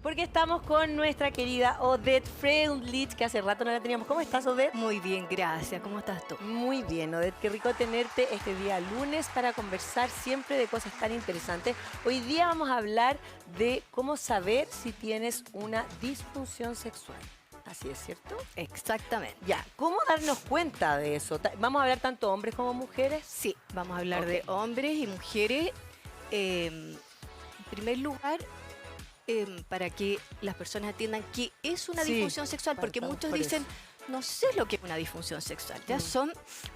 Porque estamos con nuestra querida Odette Freundlich, que hace rato no la teníamos. ¿Cómo estás, Odette? Muy bien, gracias. ¿Cómo estás tú? Muy bien, Odette. Qué rico tenerte este día lunes para conversar siempre de cosas tan interesantes. Hoy día vamos a hablar de cómo saber si tienes una disfunción sexual. Así es, ¿cierto? Exactamente. Ya, ¿cómo darnos cuenta de eso? ¿Vamos a hablar tanto hombres como mujeres? Sí, vamos a hablar de hombres y mujeres. En primer lugar, para que las personas entiendan qué es una disfunción sexual, porque muchos dicen, no sé lo que es una disfunción sexual. Ya son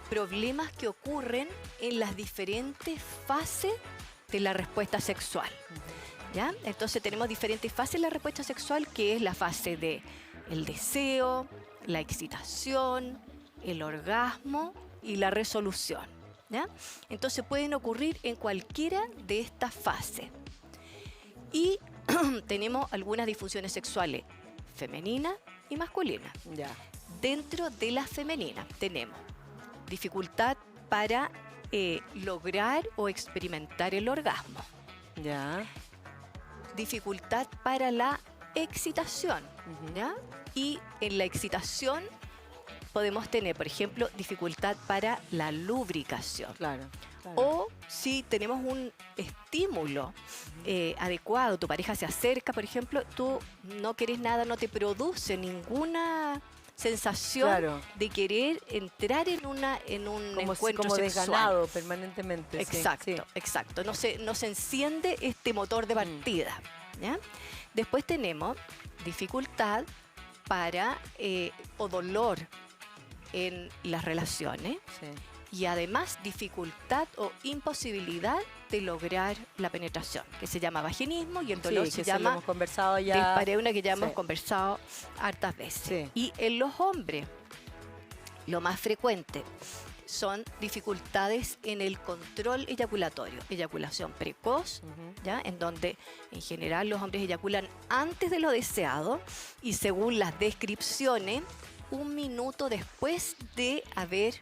problemas que ocurren en las diferentes fases de la respuesta sexual. ¿Ya? Entonces tenemos diferentes fases de la respuesta sexual, que es la fase de el deseo, la excitación, el orgasmo y la resolución. ¿Ya? Entonces pueden ocurrir en cualquiera de estas fases. Y tenemos algunas disfunciones sexuales femeninas y masculinas. Ya. Dentro de las femeninas tenemos dificultad para lograr o experimentar el orgasmo. Ya. Dificultad para la excitación. ¿Ya? Y en la excitación podemos tener, por ejemplo, dificultad para la lubricación. Claro. O si tenemos un estímulo adecuado, tu pareja se acerca, por ejemplo, tú no querés nada, no te produce ninguna sensación de querer entrar en un encuentro sexual. Desganado permanentemente. Exacto, exacto. No se enciende este motor de partida. ¿Ya? Después tenemos dificultad para o dolor en las relaciones. Sí. Y además dificultad o imposibilidad de lograr la penetración, que se llama vaginismo, y el dolor se llama hemos conversado ya. dispareunia, que ya hemos conversado hartas veces. Sí. Y en los hombres, lo más frecuente son dificultades en el control eyaculatorio, eyaculación precoz, ¿ya? En donde en general los hombres eyaculan antes de lo deseado y según las descripciones, 1 minuto después de haber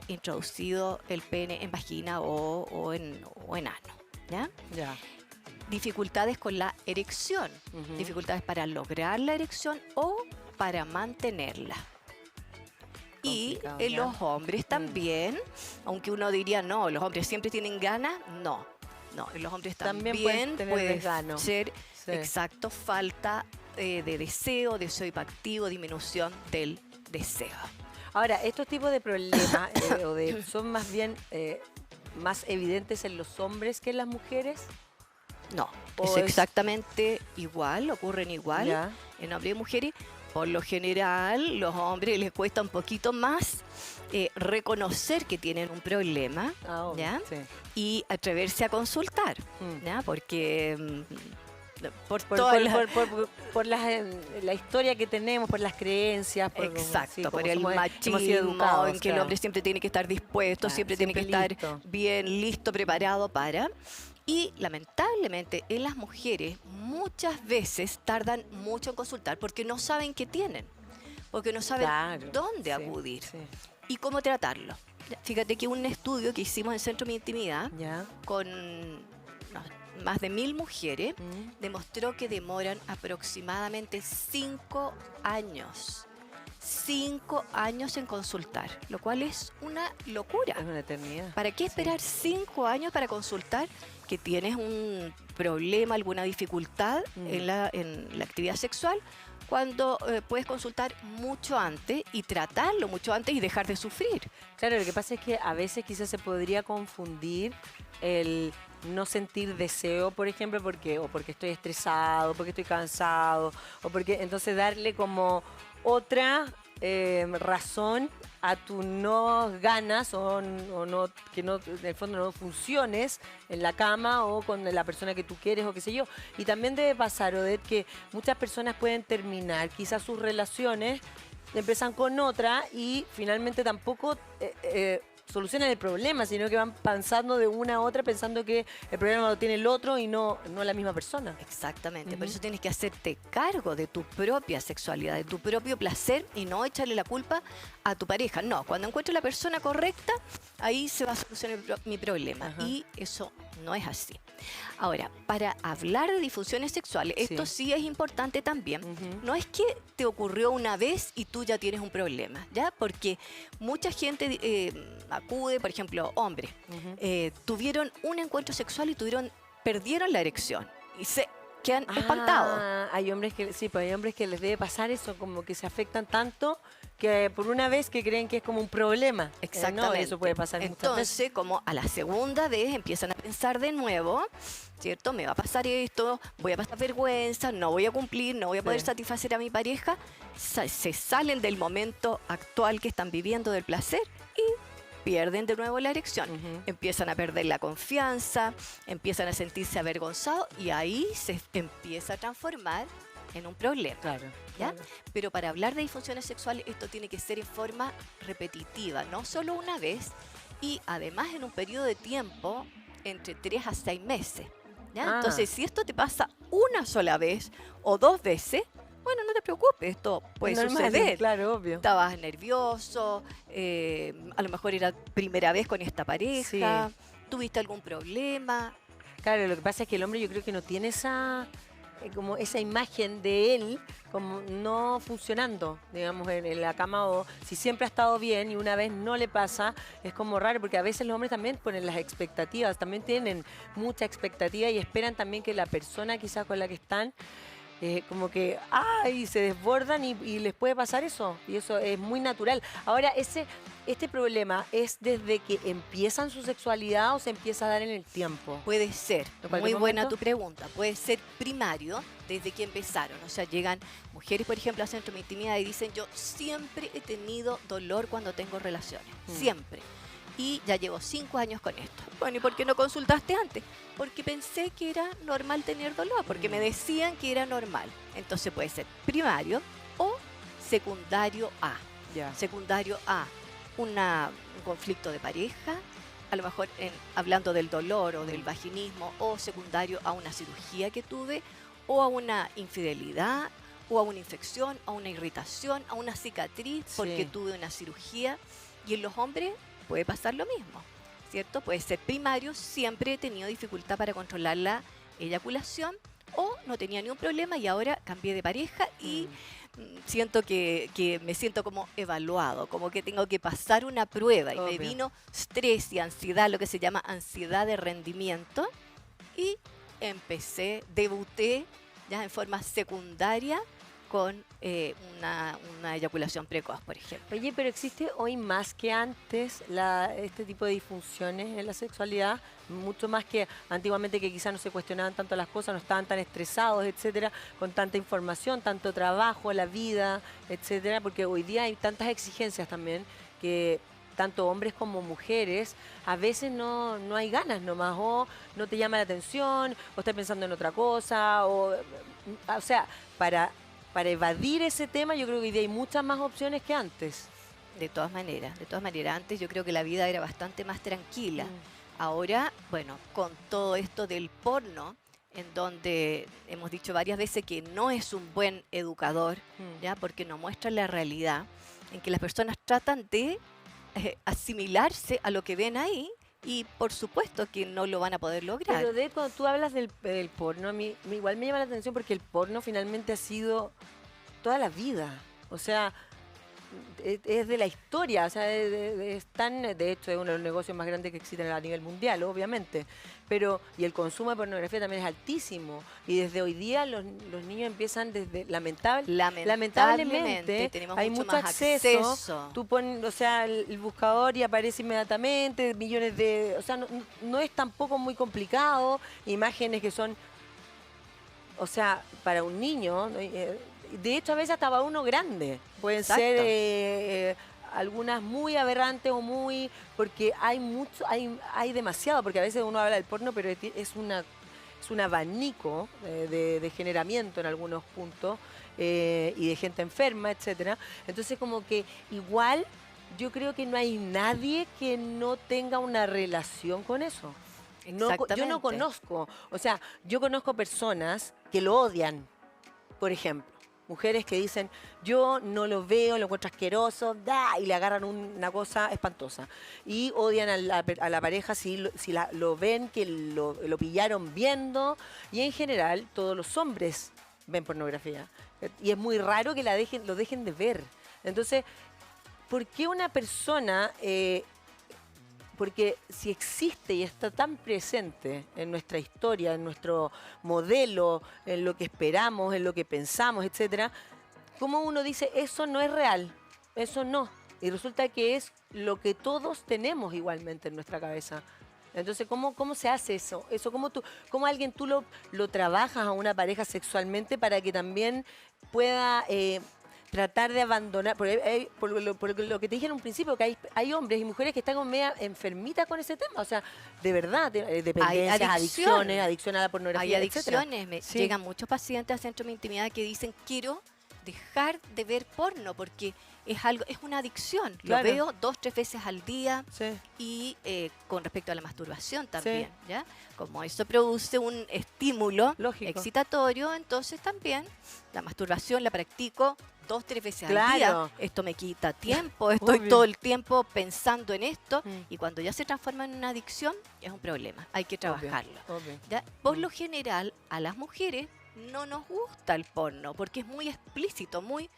introducido el pene en vagina o en ano. ¿Ya? Ya. Dificultades con la erección, dificultades para lograr la erección o para mantenerla. Y en los hombres también, aunque uno diría, no, los hombres siempre tienen ganas, no, en los hombres también puede ser, exacto, falta de deseo hipoactivo, disminución del deseo. Ahora, estos tipos de problemas son más bien más evidentes en los hombres que en las mujeres. No, es exactamente igual, ocurren igual en hombres y mujeres. Por lo general, los hombres les cuesta un poquito más reconocer que tienen un problema, ¿ya? Sí. Y atreverse a consultar, ¿ya? Porque por la historia que tenemos, por las creencias. Exacto, por el machismo, en que el hombre siempre tiene que estar dispuesto, siempre tiene que estar bien listo, preparado para... Y lamentablemente en las mujeres muchas veces tardan mucho en consultar porque no saben qué tienen, porque no saben dónde acudir y cómo tratarlo. Fíjate que un estudio que hicimos en Centro Mi Intimidad con más de 1000 mujeres demostró que demoran aproximadamente 5 años. 5 años en consultar, lo cual es una locura. Es una eternidad. ¿Para qué esperar 5 años para consultar que tienes un problema, alguna dificultad en la actividad sexual, cuando puedes consultar mucho antes y tratarlo mucho antes y dejar de sufrir? Claro, lo que pasa es que a veces quizás se podría confundir el no sentir deseo, por ejemplo, porque estoy estresado, porque estoy cansado, o porque entonces darle como otra razón a tu no ganas o no, que no, en el fondo no funciones en la cama o con la persona que tú quieres o qué sé yo. Y también debe pasar, Odette, que muchas personas pueden terminar quizás sus relaciones, empiezan con otra y finalmente tampoco solucionan el problema, sino que van pasando de una a otra pensando que el problema lo tiene el otro y no la misma persona. Exactamente, por eso tienes que hacerte cargo de tu propia sexualidad, de tu propio placer y no echarle la culpa a tu pareja. No, cuando encuentres la persona correcta, ahí se va a solucionar mi problema. Y eso No es así. Ahora, para hablar de disfunciones sexuales, esto sí es importante también. No es que te ocurrió una vez y tú ya tienes un problema, ¿ya? Porque mucha gente acude, por ejemplo, hombres, tuvieron un encuentro sexual y perdieron la erección y se quedan espantados. Hay hombres que, sí, pues hay hombres que les debe pasar eso, como que se afectan tanto que por una vez que creen que es como un problema. Exactamente. No, eso puede pasar muchas veces. Entonces, como a la segunda vez empiezan a pensar de nuevo, ¿cierto? Me va a pasar esto, voy a pasar vergüenza, no voy a cumplir, no voy a poder satisfacer a mi pareja. Se salen del momento actual que están viviendo del placer y pierden de nuevo la erección. Empiezan a perder la confianza, empiezan a sentirse avergonzados y ahí se empieza a transformar en un problema. Claro. ¿Ya? Pero para hablar de disfunciones sexuales esto tiene que ser en forma repetitiva, no solo una vez y además en un periodo de tiempo entre 3 a 6 meses. ¿Ya? Entonces, si esto te pasa una sola vez o 2 veces, bueno, no te preocupes, esto puede suceder. Claro, obvio. Estabas nervioso, a lo mejor era primera vez con esta pareja, tuviste algún problema. Claro, lo que pasa es que el hombre yo creo que no tiene esa como esa imagen de él como no funcionando, digamos, en la cama, o si siempre ha estado bien y una vez no le pasa, es como raro, porque a veces los hombres también ponen las expectativas, también tienen mucha expectativa y esperan también que la persona quizás con la que están como que se desbordan y les puede pasar eso, y eso es muy natural. Ahora, este problema es desde que empiezan su sexualidad o se empieza a dar en el tiempo. Puede ser, muy buena tu pregunta, puede ser primario desde que empezaron, o sea, llegan mujeres, por ejemplo, al centro de intimidad y dicen, yo siempre he tenido dolor cuando tengo relaciones, siempre. Y ya llevo 5 años con esto. Bueno, ¿y por qué no consultaste antes? Porque pensé que era normal tener dolor, porque me decían que era normal. Entonces puede ser primario o secundario a. Secundario a un conflicto de pareja, a lo mejor hablando del dolor o del vaginismo, o secundario a una cirugía que tuve, o a una infidelidad, o a una infección, a una irritación, a una cicatriz, porque tuve una cirugía. Y en los hombres puede pasar lo mismo, ¿cierto? Puede ser primario, siempre he tenido dificultad para controlar la eyaculación o no tenía ningún problema y ahora cambié de pareja y siento que me siento como evaluado, como que tengo que pasar una prueba y me vino estrés y ansiedad, lo que se llama ansiedad de rendimiento y debuté ya en forma secundaria con una eyaculación precoz, por ejemplo. Oye, pero ¿existe hoy más que antes este tipo de disfunciones en la sexualidad? Mucho más que antiguamente, que quizás no se cuestionaban tanto las cosas, no estaban tan estresados, etcétera, con tanta información, tanto trabajo, la vida, etcétera, porque hoy día hay tantas exigencias también que tanto hombres como mujeres, a veces no hay ganas nomás, o no te llama la atención, o estás pensando en otra cosa, o sea, para evadir ese tema, yo creo que hoy día hay muchas más opciones que antes. De todas maneras, antes yo creo que la vida era bastante más tranquila. Ahora, bueno, con todo esto del porno, en donde hemos dicho varias veces que no es un buen educador, ¿ya? Porque no muestra la realidad, en que las personas tratan de asimilarse a lo que ven ahí, y por supuesto que no lo van a poder lograr. Pero cuando tú hablas del porno, a mí igual me llama la atención porque el porno finalmente ha sido toda la vida. O sea, es de la historia. O sea, de hecho, es uno de los negocios más grandes que existen a nivel mundial, obviamente. Y el consumo de pornografía también es altísimo. Y desde hoy día los niños empiezan desde lamentablemente tenemos hay mucho mucho más acceso. Tú pones, o sea, el buscador y aparece inmediatamente millones de... O sea, no es tampoco muy complicado. Imágenes que son... O sea, para un niño... de hecho, a veces hasta para uno grande. Pueden ser... algunas muy aberrantes o muy... Porque hay demasiado, porque a veces uno habla del porno, pero es un abanico de generamiento en algunos puntos y de gente enferma, etcétera. Entonces, como que igual yo creo que no hay nadie que no tenga una relación con eso. Yo no conozco, o sea, yo conozco personas que lo odian, por ejemplo. mujeres que dicen, yo no lo veo, lo encuentro asqueroso, y le agarran una cosa espantosa. Y odian a la pareja si lo ven, que lo pillaron viendo. Y en general, todos los hombres ven pornografía. Y es muy raro que lo dejen de ver. Entonces, ¿por qué una persona... porque si existe y está tan presente en nuestra historia, en nuestro modelo, en lo que esperamos, en lo que pensamos, etcétera, ¿cómo uno dice eso no es real? Eso no. Y resulta que es lo que todos tenemos igualmente en nuestra cabeza. Entonces, ¿cómo se hace eso? ¿Cómo alguien tú lo trabajas a una pareja sexualmente para que también pueda tratar de abandonar? Por lo que te dije en un principio, que hay hombres y mujeres que están como media enfermitas con ese tema. O sea, de verdad, dependencias, adicción a la pornografía, hay etcétera. adicciones. Sí. Llegan muchos pacientes al centro de intimidad que dicen, quiero dejar de ver porno porque es una adicción. Claro. Lo veo 2, 3 veces al día. Sí. Y con respecto a la masturbación también, ¿ya? Como eso produce un estímulo excitatorio, entonces también la masturbación la practico 2, 3 veces al día. Esto me quita tiempo, estoy todo el tiempo pensando en esto y cuando ya se transforma en una adicción es un problema, hay que trabajarlo. ¿Ya? Por lo general, a las mujeres no nos gusta el porno porque es muy explícito, muy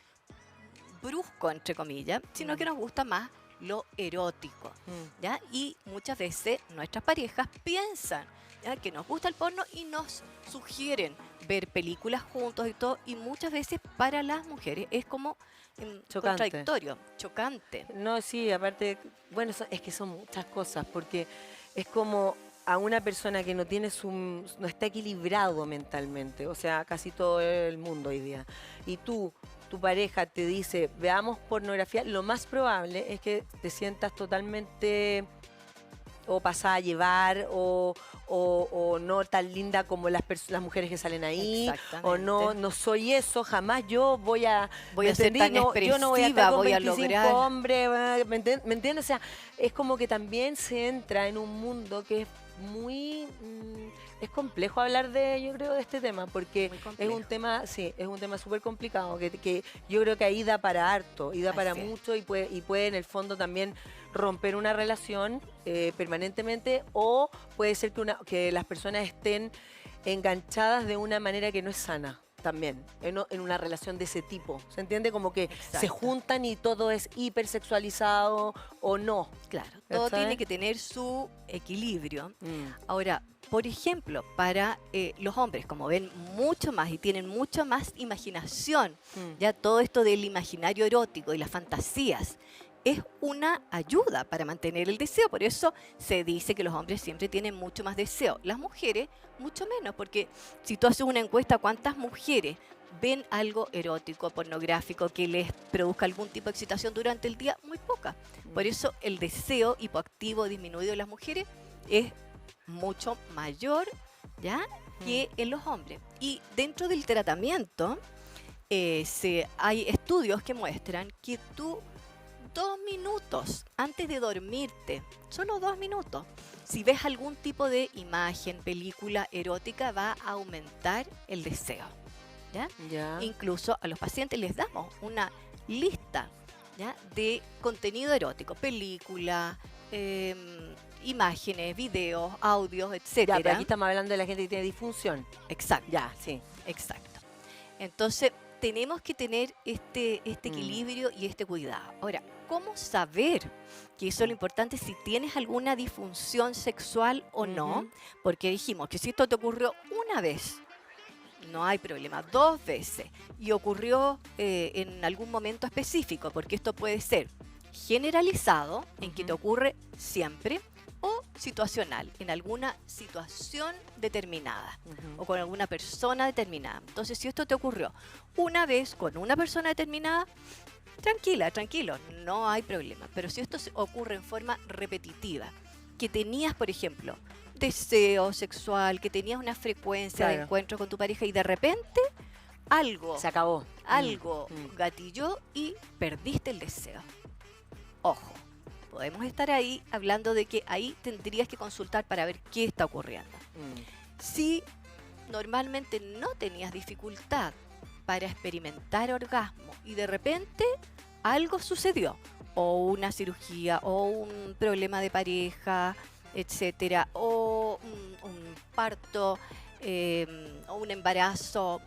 brusco, entre comillas, sino que nos gusta más lo erótico, ¿ya? Y muchas veces nuestras parejas piensan, ¿ya?, que nos gusta el porno y nos sugieren ver películas juntos y todo, y muchas veces para las mujeres es como contradictorio, chocante. No, sí, aparte, bueno, es que son muchas cosas, porque es como a una persona que no está equilibrado mentalmente, o sea, casi todo el mundo hoy día, y tu pareja te dice, veamos pornografía, lo más probable es que te sientas totalmente o pasada a llevar o no tan linda como las mujeres que salen ahí, o no soy eso, jamás yo voy a ser tan expresiva, yo no voy a estar con 25 lograr hombres, ¿me entiendes? O sea, es como que también se entra en un mundo que es muy... es complejo hablar yo creo, de este tema, porque es un tema, es un tema súper complicado, que yo creo que ahí da para harto, y da para mucho, y puede en el fondo también romper una relación permanentemente, o puede ser que las personas estén enganchadas de una manera que no es sana. También, en una relación de ese tipo. ¿Se entiende? Como que se juntan y todo es hipersexualizado o no. Claro, todo tiene que tener su equilibrio. Ahora, por ejemplo, para los hombres, como ven mucho más y tienen mucha más imaginación, ya todo esto del imaginario erótico y las fantasías, es una ayuda para mantener el deseo. Por eso se dice que los hombres siempre tienen mucho más deseo. Las mujeres, mucho menos, porque si tú haces una encuesta, ¿cuántas mujeres ven algo erótico, pornográfico, que les produzca algún tipo de excitación durante el día? Muy pocas. Por eso el deseo hipoactivo disminuido de las mujeres es mucho mayor, ¿ya?, que en los hombres. Y dentro del tratamiento hay estudios que muestran que tú 2 minutos antes de dormirte, solo 2 minutos, si ves algún tipo de imagen, película erótica, va a aumentar el deseo, ¿ya? Incluso a los pacientes les damos una lista, ¿ya?, de contenido erótico, película, imágenes, videos, audios, etcétera. Ya, pero aquí estamos hablando de la gente que tiene disfunción. Exacto. Ya, sí. Exacto. Entonces, tenemos que tener este equilibrio y este cuidado. Ahora, ¿cómo saber? Que eso es lo importante, si tienes alguna disfunción sexual o no. Porque dijimos que si esto te ocurrió una vez, no hay problema. 2 veces. Y ocurrió en algún momento específico, porque esto puede ser generalizado, en que te ocurre siempre, o situacional, en alguna situación determinada o con alguna persona determinada. Entonces, si esto te ocurrió una vez con una persona determinada, tranquilo, no hay problema. Pero si esto ocurre en forma repetitiva, que tenías, por ejemplo, deseo sexual, que tenías una frecuencia de encuentro con tu pareja y de repente algo se acabó, algo gatilló y perdiste el deseo. Ojo. Podemos estar ahí hablando de que ahí tendrías que consultar para ver qué está ocurriendo. Si normalmente no tenías dificultad para experimentar orgasmo y de repente algo sucedió, o una cirugía, o un problema de pareja, etcétera, o un parto, o un embarazo,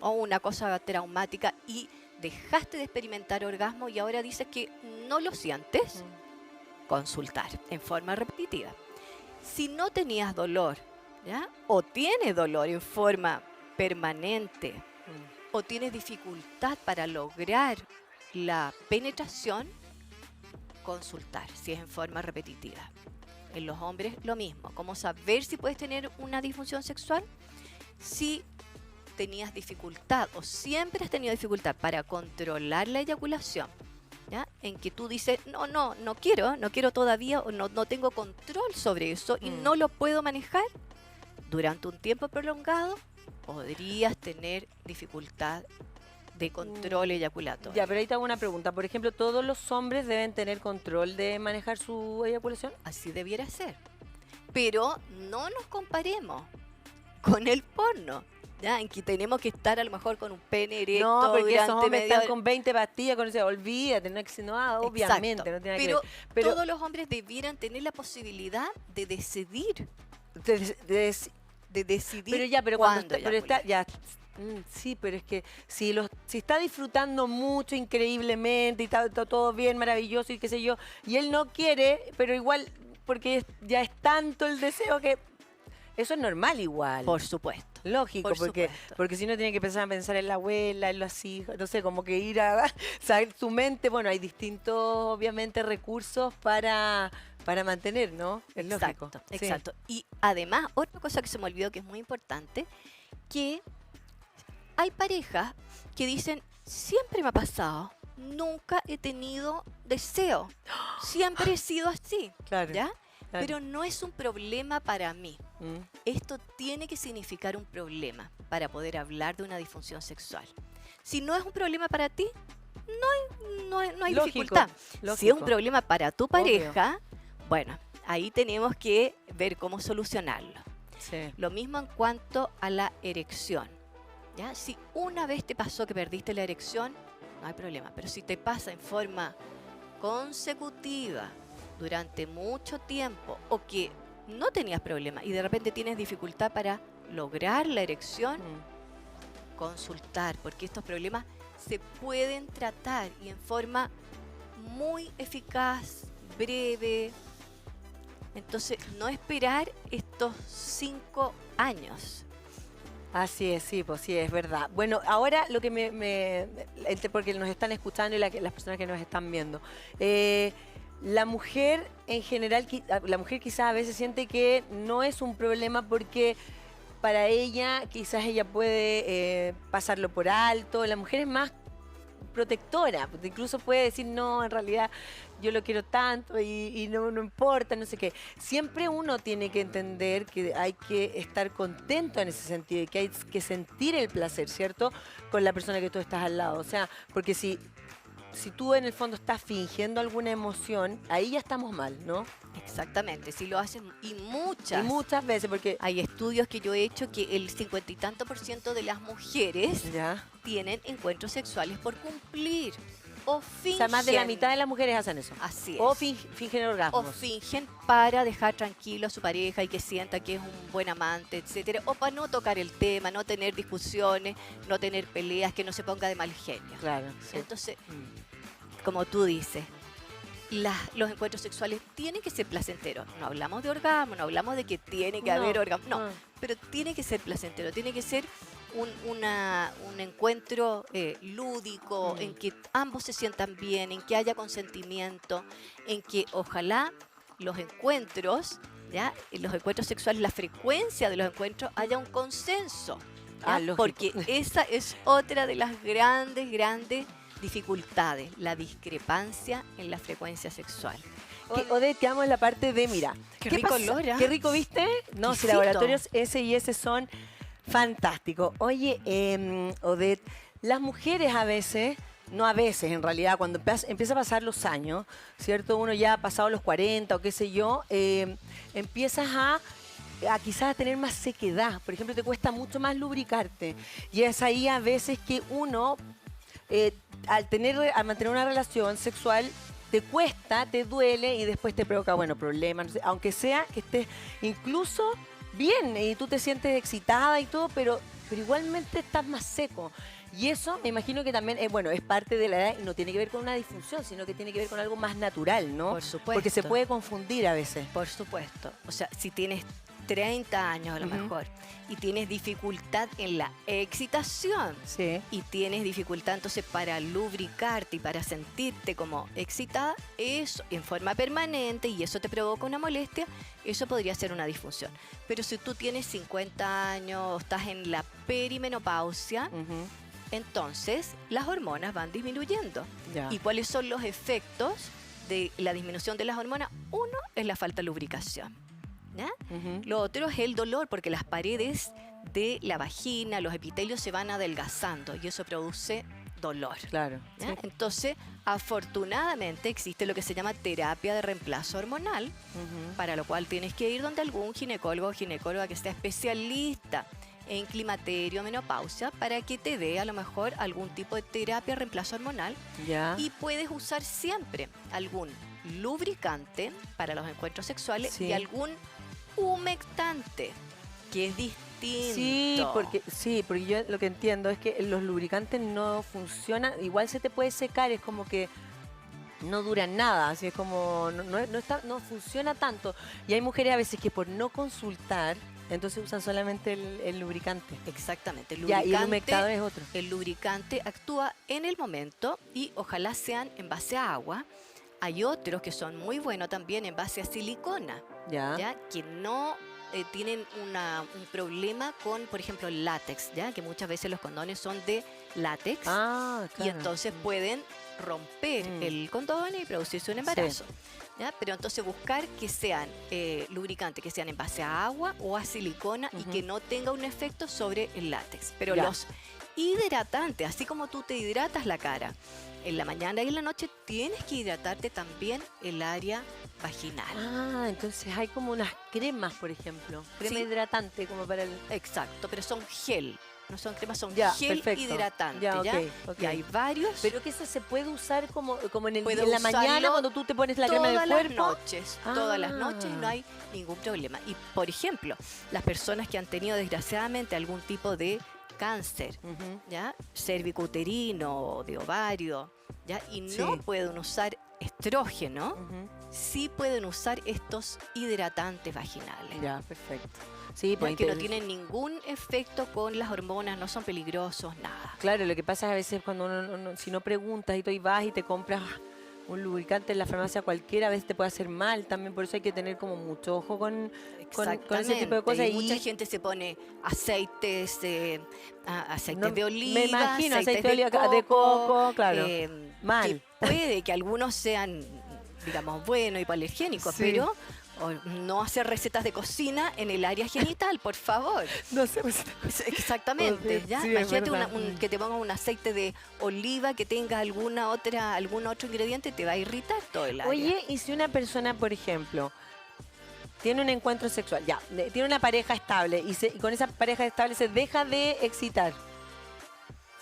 o una cosa traumática y dejaste de experimentar orgasmo y ahora dices que no lo sientes, consultar en forma repetitiva. Si no tenías dolor, ¿ya? O tienes dolor en forma permanente, o tienes dificultad para lograr la penetración, consultar si es en forma repetitiva. En los hombres lo mismo. ¿Cómo saber si puedes tener una disfunción sexual? Si tenías dificultad o siempre has tenido dificultad para controlar la eyaculación, ¿ya? En que tú dices, no quiero todavía, o no tengo control sobre eso y no lo puedo manejar, durante un tiempo prolongado podrías tener dificultad de control eyaculatorio. Ya, pero ahí te hago una pregunta. Por ejemplo, ¿todos los hombres deben tener control de manejar su eyaculación? Así debiera ser. Pero no nos comparemos con el porno, ¿ya? En que tenemos que estar a lo mejor con un pene erecto. No, porque esos durante hombres media están hora. con 20 pastillas, con eso, olvídate, obviamente, Exacto. no tiene nada Pero, que ver. Pero todos los hombres debieran tener la posibilidad de decidir. de- de- De decidir pero ya, pero cuando cuándo está, pero está, eyacular. ya, sí, pero es que si está disfrutando mucho, increíblemente, y está todo bien, maravilloso y qué sé yo, y él no quiere, pero igual, porque ya es tanto el deseo que eso es normal igual. Por supuesto. Lógico, Por porque supuesto. si no tiene que empezar a pensar en la abuela, en los hijos, no sé, como que ir a saber su mente. Bueno, hay distintos, obviamente, recursos para mantener, ¿no? Es lógico. Exacto, Sí. exacto. Y además, otra cosa que se me olvidó que es muy importante, que hay parejas que dicen, siempre me ha pasado, nunca he tenido deseo, siempre he sido así, Claro, ¿ya? claro. Pero no es un problema para mí. Mm. Esto tiene que significar un problema para poder hablar de una disfunción sexual. Si no es un problema para ti, no hay Lógico, dificultad. Si es lógico. un problema para tu pareja, bueno, ahí tenemos que ver cómo solucionarlo. Sí. Lo mismo en cuanto a la erección, ¿ya? Si una vez te pasó que perdiste la erección, no hay problema. Pero si te pasa en forma consecutiva durante mucho tiempo, o que no tenías problema y de repente tienes dificultad para lograr la erección, consultar, porque estos problemas se pueden tratar y en forma muy eficaz, breve. Entonces, no esperar estos 5 años. Así es, sí, pues sí, es verdad. Bueno, ahora lo que porque nos están escuchando y las personas que nos están viendo. La mujer en general, la mujer quizás a veces siente que no es un problema porque para ella quizás ella puede pasarlo por alto. La mujer es más protectora, porque incluso puede decir, no, en realidad yo lo quiero tanto y no importa, no sé qué. Siempre uno tiene que entender que hay que estar contento en ese sentido y que hay que sentir el placer, ¿cierto? Con la persona que tú estás al lado. O sea, porque si tú en el fondo estás fingiendo alguna emoción, ahí ya estamos mal, ¿no? Exactamente, si lo hacen, y Y muchas veces, porque... hay estudios que yo he hecho que el 50 y tanto % de las mujeres Ya. tienen encuentros sexuales por cumplir o O fingen. sea, más de la mitad de las mujeres hacen eso. Así es. O fingen orgasmos. O fingen para dejar tranquilo a su pareja y que sienta que es un buen amante, etcétera, o para no tocar el tema, no tener discusiones, no tener peleas, que no se ponga de mal genio. Claro. Sí. Entonces, como tú dices, los encuentros sexuales tienen que ser placenteros. No hablamos de orgasmo, no hablamos de que tiene que haber orgasmo, no, pero tiene que ser placentero, tiene que ser un encuentro lúdico, en que ambos se sientan bien, en que haya consentimiento, en que ojalá los encuentros, ¿ya? En los encuentros sexuales, la frecuencia de los encuentros, haya un consenso. ¿ya? Lógico. Porque esa es otra de las grandes dificultades, la discrepancia en la frecuencia sexual. Odette, te amo en la parte de, mira. Qué rico pasa? olor, ¿ah? Qué rico, ¿viste? No, si Exquisito. laboratorios S&S son fantásticos. Oye, Odette, las mujeres a veces, no a veces en realidad, cuando empieza a pasar los años, ¿cierto? Uno ya ha pasado los 40 o qué sé yo, empiezas a quizás a tener más sequedad. Por ejemplo, te cuesta mucho más lubricarte. Y es ahí a veces que uno, al mantener una relación sexual, te cuesta, te duele y después te provoca, bueno, problemas. No sé, aunque sea que estés incluso bien y tú te sientes excitada y todo, pero igualmente estás más seco. Y eso me imagino que también bueno, es parte de la edad y no tiene que ver con una disfunción, sino que tiene que ver con algo más natural, ¿no? Por supuesto. Porque se puede confundir a veces. Por supuesto. O sea, si tienes 30 años a lo mejor y tienes dificultad en la excitación y tienes dificultad entonces para lubricarte y para sentirte como excitada, eso en forma permanente y eso te provoca una molestia, eso podría ser una disfunción. Pero si tú tienes 50 años o estás en la perimenopausia, entonces las hormonas van disminuyendo. ¿Y cuáles son los efectos de la disminución de las hormonas? Uno es la falta de lubricación. Lo otro es el dolor, porque las paredes de la vagina, los epitelios se van adelgazando y eso produce dolor. Claro. Sí. Entonces, afortunadamente existe lo que se llama terapia de reemplazo hormonal, para lo cual tienes que ir donde algún ginecólogo o ginecóloga que sea especialista en climaterio, menopausia, para que te dé a lo mejor algún tipo de terapia de reemplazo hormonal. Y puedes usar siempre algún lubricante para los encuentros sexuales y algún humectante, que es distinto. Sí, porque yo lo que entiendo es que los lubricantes no funcionan, igual se te puede secar, es como que no duran nada, así es como no funciona tanto. Y hay mujeres a veces que por no consultar, entonces usan solamente el lubricante. Exactamente. Y el humectador es otro. El lubricante actúa en el momento y ojalá sean en base a agua. Hay otros que son muy buenos también en base a silicona, ¿ya? Que no tienen un problema con, por ejemplo, el látex, ¿ya? Que muchas veces los condones son de látex y entonces pueden romper el condón y producirse un embarazo. ¿Ya? Pero entonces buscar que sean lubricantes, que sean en base a agua o a silicona y que no tenga un efecto sobre el látex. Pero los hidratantes, así como tú te hidratas la cara en la mañana y en la noche, tienes que hidratarte también el área vaginal. Entonces hay como unas cremas, por ejemplo. Crema hidratante como para el... Exacto, pero son gel. No son cremas, son gel hidratante. Y hay varios. Pero que eso se puede usar como en la mañana cuando tú te pones la crema del cuerpo. Todas las noches no hay ningún problema. Y, por ejemplo, las personas que han tenido desgraciadamente algún tipo de cáncer, ¿ya? Cervicouterino, de ovario, ¿ya? Y no pueden usar estrógeno, sí pueden usar estos hidratantes vaginales. Ya, perfecto. Sí, pues que no tienen ningún efecto con las hormonas, no son peligrosos, nada. Claro, lo que pasa es a veces cuando uno si no preguntas y tú vas y te compras un lubricante en la farmacia cualquiera, a veces te puede hacer mal también, por eso hay que tener como mucho ojo con ese tipo de cosas. Y mucha gente se pone aceites de oliva, me imagino, aceite de coco, claro, mal. Que puede que algunos sean, digamos, buenos, hipoalergénicos, pero no hacer recetas de cocina en el área genital, por favor. No sé recetas. Exactamente, ¿ya? Imagínate que te pongas un aceite de oliva que tenga algún otro ingrediente, te va a irritar todo el área. Oye, y si una persona, por ejemplo, tiene un encuentro sexual, tiene una pareja estable y con esa pareja estable se deja de excitar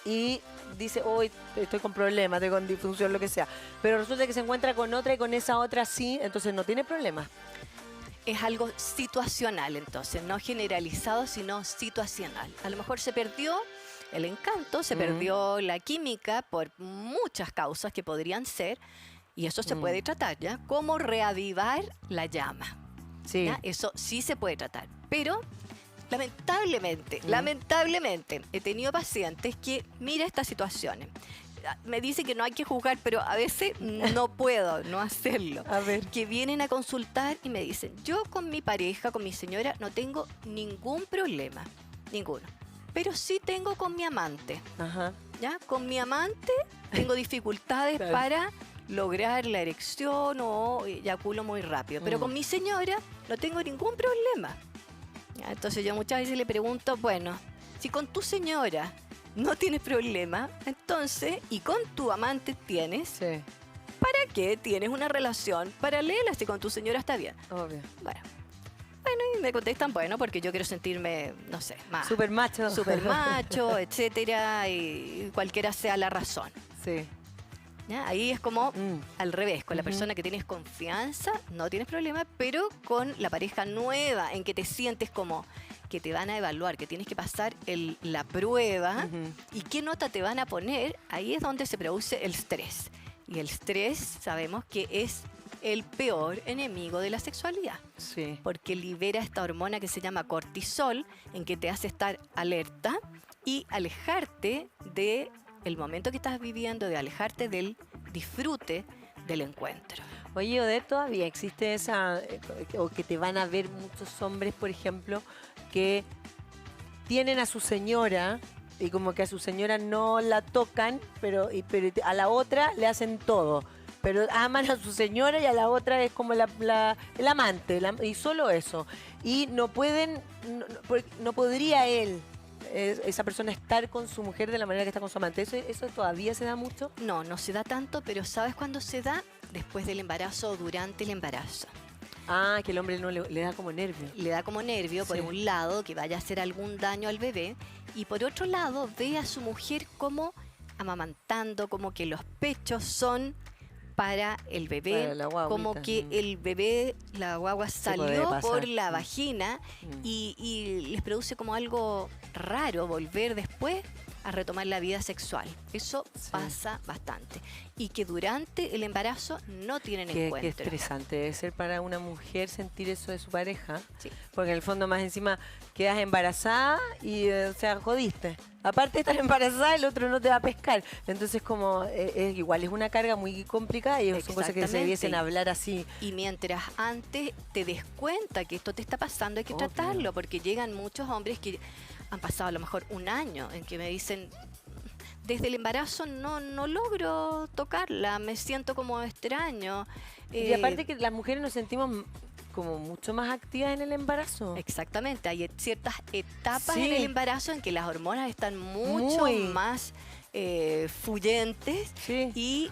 y dice, hoy estoy con problemas, estoy con disfunción, lo que sea, pero resulta que se encuentra con otra y con esa otra sí, entonces no tiene problemas. Es algo situacional, entonces, no generalizado, sino situacional. A lo mejor se perdió el encanto, se perdió la química por muchas causas que podrían ser, y eso se puede tratar, ¿ya? ¿Cómo reavivar la llama? Sí. ¿Ya? Eso sí se puede tratar, pero lamentablemente, he tenido pacientes que, mira estas situaciones. Me dice que no hay que juzgar, pero a veces no puedo no hacerlo. A ver. Que vienen a consultar y me dicen, yo con mi pareja, con mi señora, no tengo ningún problema, ninguno. Pero sí tengo con mi amante. ¿Ya? Con mi amante tengo dificultades para lograr la erección o eyaculo muy rápido. Pero con mi señora no tengo ningún problema. ¿Ya? Entonces yo muchas veces le pregunto, bueno, si con tu señora no tienes problema, entonces, y con tu amante tienes, ¿para qué tienes una relación paralela si con tu señora está bien? Obvio. Bueno, bueno, y me contestan, bueno, porque yo quiero sentirme, no sé, más Super macho. super macho, etcétera, y cualquiera sea la razón. Sí. ¿Ya? Ahí es como Mm. al revés, con la persona que tienes confianza, no tienes problema, pero con la pareja nueva, en que te sientes como que te van a evaluar, que tienes que pasar la prueba Ujú. y qué nota te van a poner, ahí es donde se produce el estrés. Y el estrés sabemos que es el peor enemigo de la sexualidad, Sí. porque libera esta hormona que se llama cortisol, en que te hace estar alerta y alejarte de el momento que estás viviendo, de alejarte del disfrute del encuentro. Oye, Odette, ¿todavía existe esa, o que te van a ver muchos hombres, por ejemplo, que tienen a su señora y como que a su señora no la tocan, pero a la otra le hacen todo? Pero aman a su señora y a la otra es como el amante, y solo eso. Y no pueden, no podría él, esa persona, estar con su mujer de la manera que está con su amante. ¿Eso todavía se da mucho? No, no se da tanto, pero ¿sabes cuándo se da? Después del embarazo o durante el embarazo. Ah, que el hombre no le da como nervio. Le da como nervio, por Sí. un lado, que vaya a hacer algún daño al bebé, y por otro lado, ve a su mujer como amamantando, como que los pechos son para el bebé, Para la guaguita. como que el bebé, la guagua puede salió pasar. por la vagina Mm. y les produce como algo raro volver después a retomar la vida sexual. Eso Sí. pasa bastante. Y que durante el embarazo no tienen Qué encuentro. estresante debe ser para una mujer sentir eso de su pareja. Sí. Porque en el fondo, más encima, quedas embarazada y, o sea, jodiste. Aparte de estar embarazada, el otro no te va a pescar. Entonces, como, igual es una carga muy complicada y son cosas que se Exactamente. debiesen hablar así. Y mientras antes te des cuenta que esto te está pasando, hay que Obvio. tratarlo, porque llegan muchos hombres que han pasado a lo mejor un año en que me dicen, desde el embarazo no logro tocarla, me siento como extraño. Y aparte que las mujeres nos sentimos como mucho más activas en el embarazo. Exactamente, hay ciertas etapas Sí. en el embarazo en que las hormonas están mucho Muy. más fluyentes Sí. y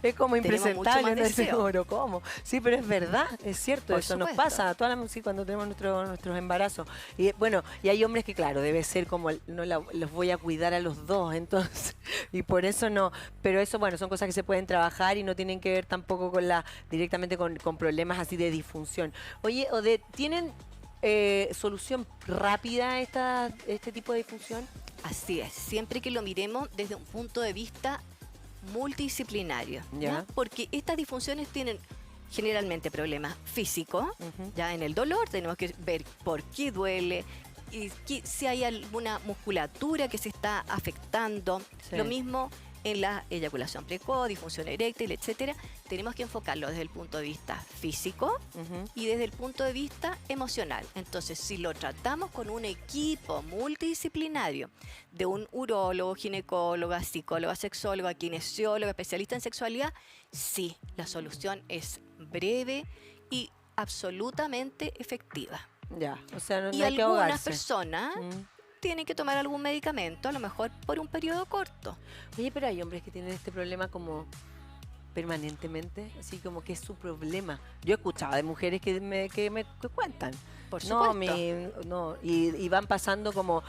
Es como tenemos mucho impresentable, más no decir, deseo. "Bueno, ¿cómo?". Sí, pero es verdad, es cierto, Por eso nos supuesto. pasa a todas las sí, cuando tenemos nuestros embarazos. Y bueno, y hay hombres que, claro, debe ser como, los voy a cuidar a los dos, entonces, y por eso no. Pero eso, bueno, son cosas que se pueden trabajar y no tienen que ver tampoco directamente con problemas así de disfunción. Oye, Odette, ¿tienen solución rápida a este tipo de disfunción? Así es, siempre que lo miremos desde un punto de vista multidisciplinario, Ya. porque estas disfunciones tienen generalmente problemas físicos, Ujú. ya en el dolor tenemos que ver por qué duele, y si hay alguna musculatura que se está afectando, Sí. lo mismo en la eyaculación precoz, disfunción eréctil, etcétera, tenemos que enfocarlo desde el punto de vista físico Ujú. y desde el punto de vista emocional. Entonces, si lo tratamos con un equipo multidisciplinario de un urólogo, ginecóloga, psicóloga, sexóloga, kinesióloga, especialista en sexualidad, sí, la solución es breve y absolutamente efectiva. Ya, o sea, no Y hay que algunas ahogarse. personas Mm. tienen que tomar algún medicamento, a lo mejor por un periodo corto. Oye, pero hay hombres que tienen este problema como permanentemente, así como que es su problema. Yo he escuchado de mujeres que cuentan. Por No, supuesto. y van pasando como,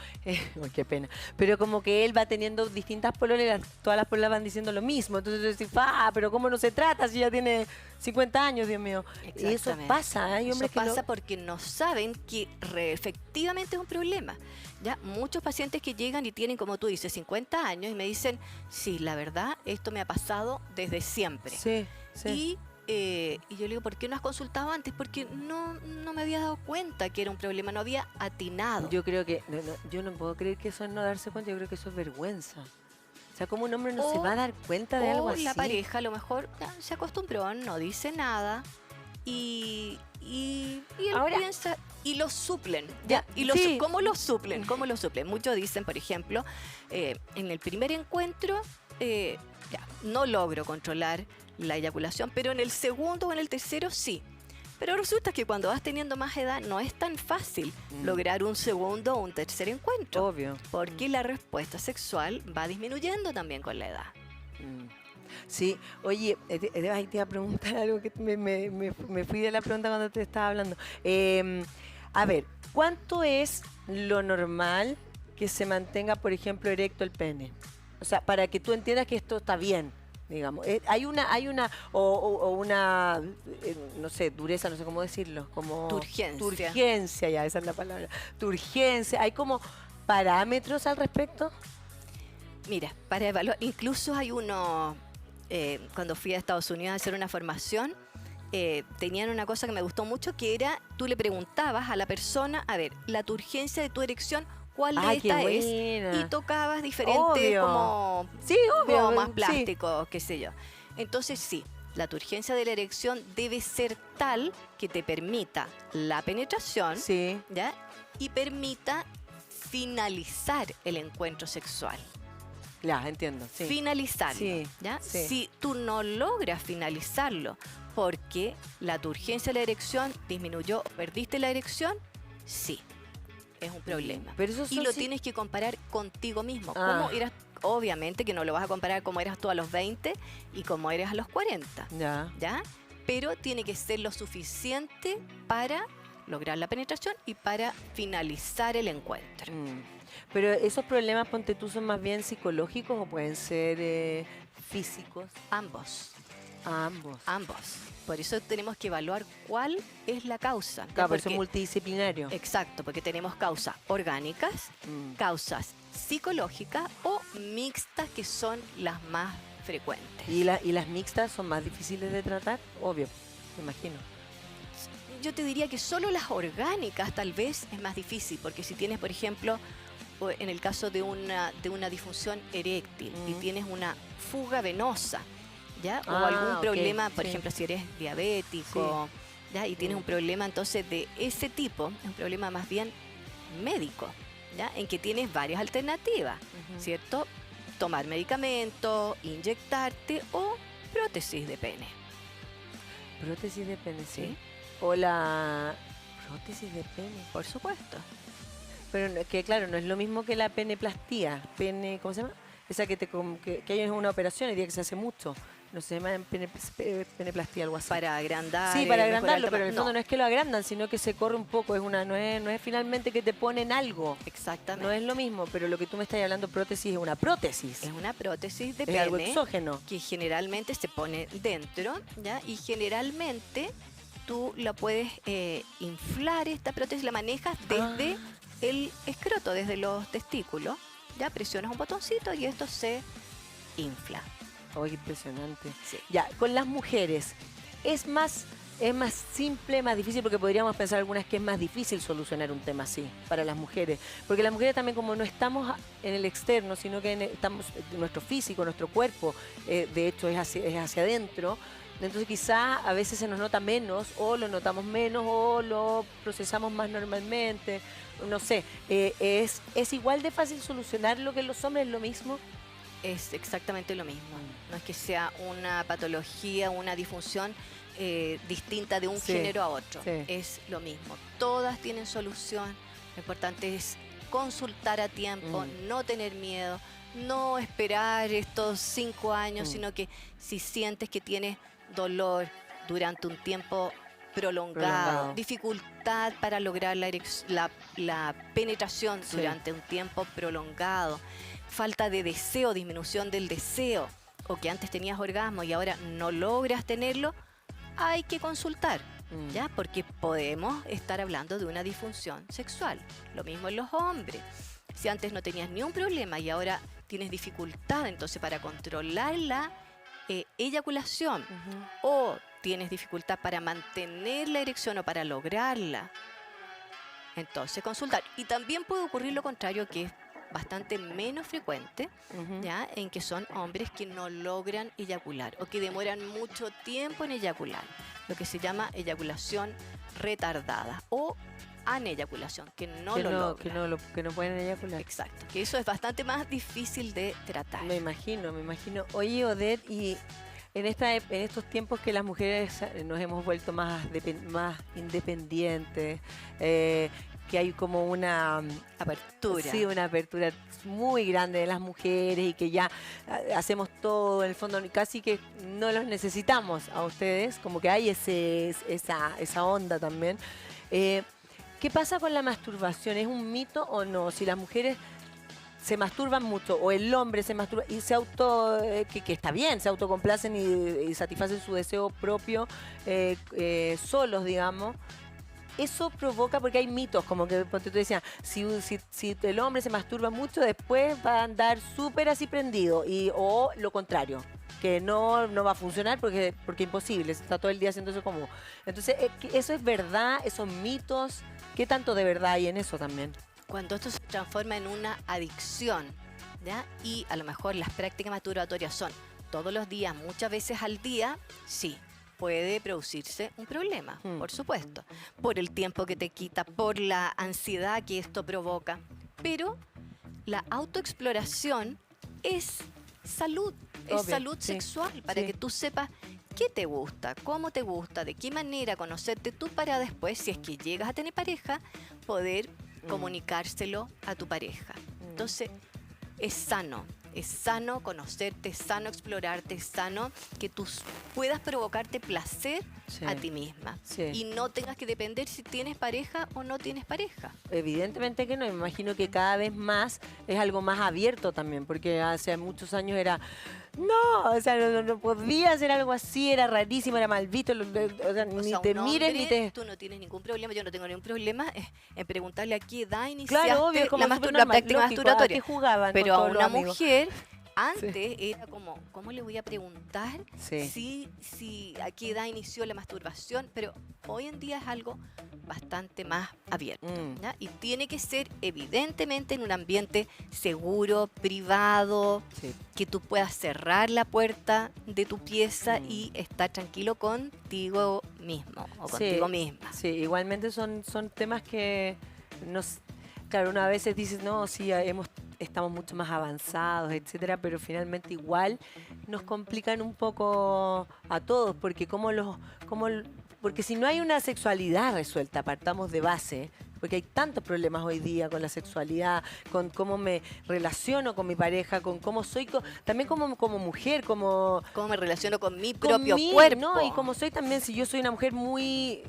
uy, qué pena, pero como que él va teniendo distintas pololas y todas las pololas van diciendo lo mismo. Entonces tú decís, pero ¿cómo no se trata si ya tiene 50 años, Dios mío? Y eso Exactamente. pasa, hay Eso hombres que pasa porque no saben que efectivamente es un problema. Ya muchos pacientes que llegan y tienen, como tú dices, 50 años y me dicen, sí, la verdad, esto me ha pasado desde siempre. Sí, sí. Y yo le digo, ¿por qué no has consultado antes? Porque no me había dado cuenta que era un problema, no había atinado. Yo creo que, yo no puedo creer que eso es no darse cuenta, yo creo que eso es vergüenza. O sea, ¿cómo un hombre no se O- va a dar cuenta de algo O así? la pareja a lo mejor se acostumbró, no dice nada y él Ahora- piensa y lo suplen. Ya, ¿Ya? sí. ¿Cómo lo suplen? ¿Cómo lo suplen? Muchos dicen, por ejemplo, en el primer encuentro ya, no logro controlar la eyaculación, pero en el segundo o en el tercero sí. Pero resulta que cuando vas teniendo más edad no es tan fácil lograr un segundo o un tercer encuentro. Obvio. Porque la respuesta sexual va disminuyendo también con la edad. Mm. Sí, oye, te iba a preguntar algo que me fui de la pregunta cuando te estaba hablando. A ver, ¿cuánto es lo normal que se mantenga, por ejemplo, erecto el pene? O sea, para que tú entiendas que esto está bien, digamos. O una, no sé, dureza, no sé cómo decirlo, como... Turgencia. Turgencia, ya, esa es la palabra. Turgencia. ¿Hay como parámetros al respecto? Mira, para evaluar, incluso hay uno, cuando fui a Estados Unidos a hacer una formación, tenían una cosa que me gustó mucho, que era, tú le preguntabas a la persona, a ver, la turgencia de tu erección, ¿cuál de esta es? Y tocabas diferentes como sí, obvio, gomas, sí. plásticos, qué sé yo. Entonces sí, la turgencia de la erección debe ser tal que te permita la penetración, Sí. ¿ya? Y permita finalizar el encuentro sexual. Ya, entiendo. Sí. Finalizarlo, Sí, ¿ya? sí. Si tú no logras finalizarlo porque la turgencia de la erección disminuyó o perdiste la erección, sí, es un problema. Pero eso Y son lo sí- tienes que comparar contigo mismo. Ah. ¿Cómo eras? Obviamente que no lo vas a comparar como eras tú a los 20 y como eres a los 40, Ya. ¿ya? Pero tiene que ser lo suficiente para lograr la penetración y para finalizar el encuentro. Pero esos problemas, ponte tú, son más bien psicológicos o pueden ser físicos. Ambos. Ambos. Ambos. Por eso tenemos que evaluar cuál es la causa. ¿ya? Claro, por eso es Porque- multidisciplinario. Exacto, porque tenemos causas orgánicas, Mm. causas psicológicas o mixtas, que son las más frecuentes. ¿Y las mixtas son más difíciles de tratar? Obvio, me imagino. Yo te diría que solo las orgánicas tal vez es más difícil, porque si tienes, por ejemplo, en el caso de una disfunción eréctil y tienes una fuga venosa, ¿ya? O algún ok, problema, por sí. ejemplo, si eres diabético, ¿ya? Y tienes un problema entonces de ese tipo, es un problema más bien médico, ¿ya? En que tienes varias alternativas, ¿cierto? Tomar medicamento, inyectarte o prótesis de pene. Prótesis de pene, sí. ¿Sí? O la prótesis de pene. Por supuesto. Pero que claro, no es lo mismo que la peneplastía. Pene, ¿cómo se llama? Esa que hay una operación y día que se hace mucho. No se llama peneplastía, algo así. Para agrandar. Sí, para mejorar el agrandarlo, pero en el tamaño. fondo no es que lo agrandan, sino que se corre un poco. No es finalmente que te ponen algo. Exactamente. No es lo mismo, pero lo que tú me estás hablando, prótesis, es una prótesis. Es una prótesis de Es algo pene exógeno. que generalmente se pone dentro, ¿ya? Y generalmente tú la puedes inflar, esta prótesis la manejas desde el escroto, desde los testículos, ¿ya? Presionas un botoncito y esto se infla. Oh, qué impresionante. Sí. Ya, con las mujeres, es más simple, más difícil, porque podríamos pensar algunas que es más difícil solucionar un tema así para las mujeres. Porque las mujeres también, como no estamos en el externo, sino que estamos nuestro físico, nuestro cuerpo, de hecho es hacia adentro. Entonces quizás a veces se nos nota menos, o lo notamos menos, o lo procesamos más normalmente. No sé, ¿es igual de fácil solucionarlo que los hombres? ¿Es lo mismo? Es exactamente lo mismo. No es que sea una patología, una disfunción distinta de un Sí, género a otro. sí. Es lo mismo. Todas tienen solución. Lo importante es consultar a tiempo, no tener miedo, no esperar estos 5 años, sino que si sientes que tienes dolor durante un tiempo prolongado, dificultad para lograr la penetración durante un tiempo prolongado, falta de deseo, disminución del deseo, o que antes tenías orgasmo y ahora no logras tenerlo, hay que consultar, ¿ya? Porque podemos estar hablando de una disfunción sexual. Lo mismo en los hombres. Si antes no tenías ni un problema y ahora tienes dificultad entonces para controlar la eyaculación, o tienes dificultad para mantener la erección o para lograrla, entonces consultar. Y también puede ocurrir lo contrario, que es bastante menos frecuente, ¿ya? En que son hombres que no logran eyacular o que demoran mucho tiempo en eyacular, lo que se llama eyaculación retardada o aneyaculación, que no lo logran. Que no pueden eyacular. Exacto, que eso es bastante más difícil de tratar. Me imagino. Oye, Odette, y en estos tiempos que las mujeres nos hemos vuelto más independientes, que hay como una apertura. Sí, una apertura muy grande de las mujeres y que ya hacemos todo, en el fondo casi que no los necesitamos a ustedes, como que hay esa onda también. ¿Qué pasa con la masturbación? ¿Es un mito o no? Si las mujeres se masturban mucho o el hombre se masturba y se que está bien, se autocomplacen y satisfacen su deseo propio solos, digamos. Eso provoca, porque hay mitos, como que ponte tú decías, si el hombre se masturba mucho, después va a andar súper así prendido, o lo contrario, que no va a funcionar porque es imposible, se está todo el día haciendo eso como... Entonces, ¿eso es verdad? ¿Esos mitos? ¿Qué tanto de verdad hay en eso también? Cuando esto se transforma en una adicción, ¿ya? Y a lo mejor las prácticas masturbatorias son todos los días, muchas veces al día, sí, puede producirse un problema, por supuesto, por el tiempo que te quita, por la ansiedad que esto provoca. Pero la autoexploración es salud, es salud sexual, para que tú sepas qué te gusta, cómo te gusta, de qué manera conocerte tú, para después, si es que llegas a tener pareja, poder comunicárselo a tu pareja. Entonces, es sano conocerte, es sano explorarte, es sano que tú puedas provocarte placer a ti misma y no tengas que depender si tienes pareja o no tienes pareja. Evidentemente que no, me imagino que cada vez más es algo más abierto también, porque hace muchos años era, no, o sea, no podía hacer algo así, era rarísimo, era mal visto, o sea, ni te mires ni te... Tú no tienes ningún problema, yo no tengo ningún problema en preguntarle a qué edad iniciaste claro, obvio, como la práctica masturbatoria. ¿A qué jugaban? Pero a una mujer... Antes era como, ¿cómo le voy a preguntar si a qué edad inició la masturbación? Pero hoy en día es algo bastante más abierto. ¿Ya? Y tiene que ser evidentemente en un ambiente seguro, privado, que tú puedas cerrar la puerta de tu pieza y estar tranquilo contigo mismo o contigo misma. Sí, igualmente son temas que nos... Claro, uno a veces dice, no, sí, estamos mucho más avanzados, etcétera, pero finalmente igual nos complican un poco a todos, porque porque si no hay una sexualidad resuelta, partamos de base, porque hay tantos problemas hoy día con la sexualidad, con cómo me relaciono con mi pareja, con cómo soy, también como mujer, cómo me relaciono con mi propio cuerpo. ¿no? Y como soy también, si yo soy una mujer muy...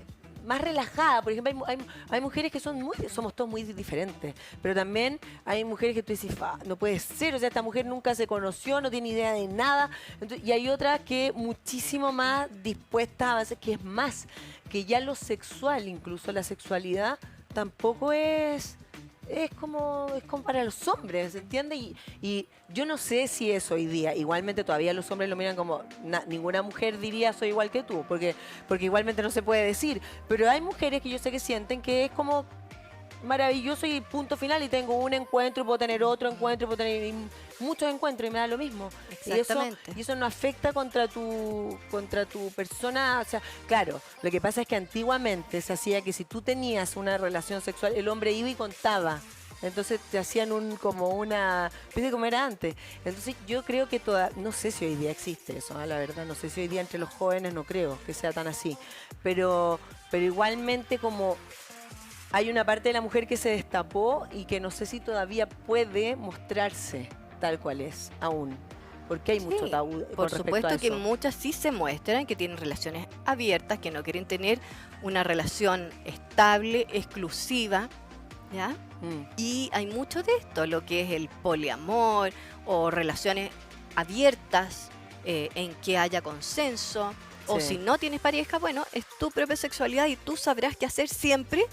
más relajada, por ejemplo, hay mujeres que somos todos muy diferentes, pero también hay mujeres que tú dices, no puede ser, o sea, esta mujer nunca se conoció, no tiene idea de nada, entonces, y hay otras que muchísimo más dispuestas a veces, que es más, que ya lo sexual, incluso la sexualidad, tampoco es como para los hombres, ¿entiendes? Y yo no sé si es hoy día, igualmente todavía los hombres lo miran como, ninguna mujer diría soy igual que tú, porque igualmente no se puede decir, pero hay mujeres que yo sé que sienten que es como maravilloso y punto final, y tengo un encuentro, puedo tener otro encuentro, puedo tener muchos encuentros y me da lo mismo. Exactamente. Y eso no afecta contra tu persona. O sea, claro, lo que pasa es que antiguamente se hacía que si tú tenías una relación sexual, el hombre iba y contaba. Entonces te hacían ¿viste cómo era antes? Entonces yo creo que no sé si hoy día existe eso, la verdad, no sé si hoy día entre los jóvenes no creo que sea tan así. Pero igualmente como hay una parte de la mujer que se destapó y que no sé si todavía puede mostrarse tal cual es aún. Porque hay mucho tabú. Por supuesto que muchas sí se muestran, que tienen relaciones abiertas, que no quieren tener una relación estable, exclusiva, ¿ya? Y hay mucho de esto, lo que es el poliamor o relaciones abiertas en que haya consenso. O si no tienes pareja, bueno, es tu propia sexualidad y tú sabrás qué hacer siempre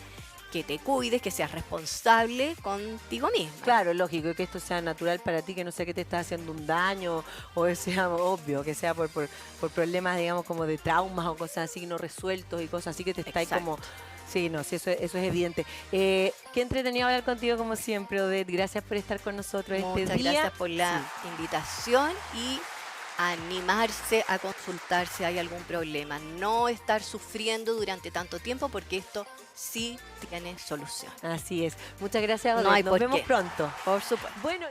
que te cuides, que seas responsable contigo misma. Claro, lógico, que esto sea natural para ti, que no sea que te estás haciendo un daño, o sea obvio, que sea por problemas, digamos, como de traumas o cosas así no resueltos y cosas así que te estáis como... Sí, no, sí, eso es evidente. Qué entretenido hablar contigo como siempre, Odette. Gracias por estar con nosotros este día. Muchas gracias por la invitación y animarse a consultar si hay algún problema. No estar sufriendo durante tanto tiempo, porque esto sí tiene solución. Así es. Muchas gracias, Odette. No hay Nos vemos pronto. Por supuesto. Bueno.